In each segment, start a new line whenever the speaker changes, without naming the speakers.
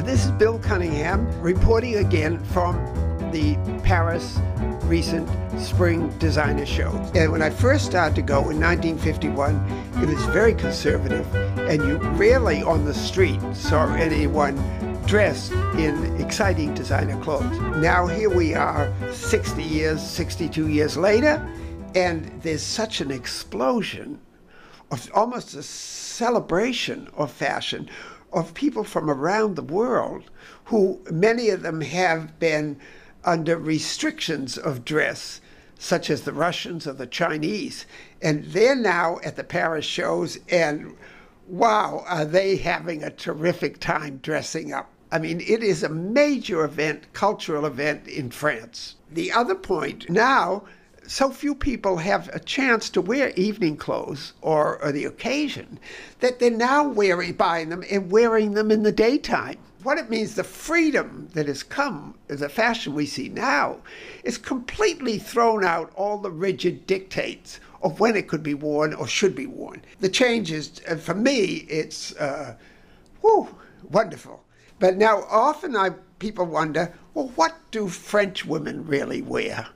This is Bill Cunningham reporting again from the Paris recent spring designer show. And when I first started to go in 1951, it was very conservative, and you rarely on the street saw anyone dressed in exciting designer clothes. Now here we are 60 years, 62 years later, and there's such an explosion of almost a celebration of fashion, of people from around the world who, many of them have been under restrictions of dress, such as the Russians or the Chinese. And they're now at the Paris shows, and wow, are they having a terrific time dressing up. I mean, it is a major event, cultural event in France. The other point, now, so few people have a chance to wear evening clothes or the occasion that they're now buying them and wearing them in the daytime. What it means, the freedom that has come, the fashion we see now, is completely thrown out all the rigid dictates of when it could be worn or should be worn. The change is, for me, it's wonderful. But now often people wonder, well, what do French women really wear?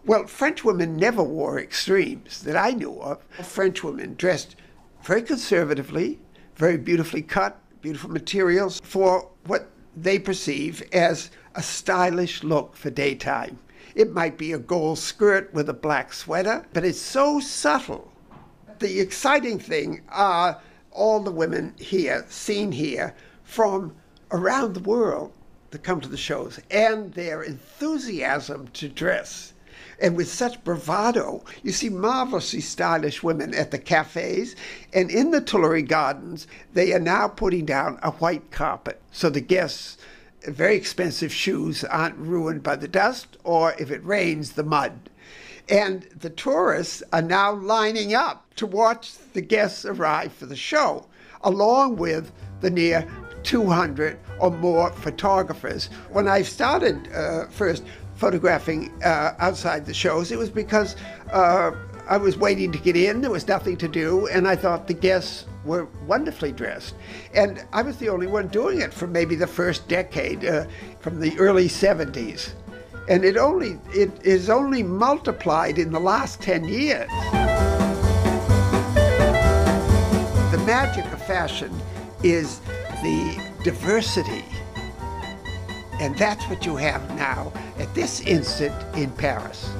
Well, French women never wore extremes that I knew of. French women dressed very conservatively, very beautifully cut, beautiful materials for what they perceive as a stylish look for daytime. It might be a gold skirt with a black sweater, but it's so subtle. The exciting thing are all the women here, seen here, from around the world that come to the shows, and their enthusiasm to dress. And with such bravado, you see marvelously stylish women at the cafes, and in the Tuileries Gardens, they are now putting down a white carpet. So the guests' very expensive shoes aren't ruined by the dust, or if it rains, the mud. And the tourists are now lining up to watch the guests arrive for the show, along with the near 200 or more photographers. When I started first photographing outside the shows, it was because I was waiting to get in. There was nothing to do, and I thought the guests were wonderfully dressed. And I was the only one doing it for maybe the first decade, from the early 70s. And it is only multiplied in the last 10 years. The magic of fashion is the diversity. And that's what you have now at this instant in Paris.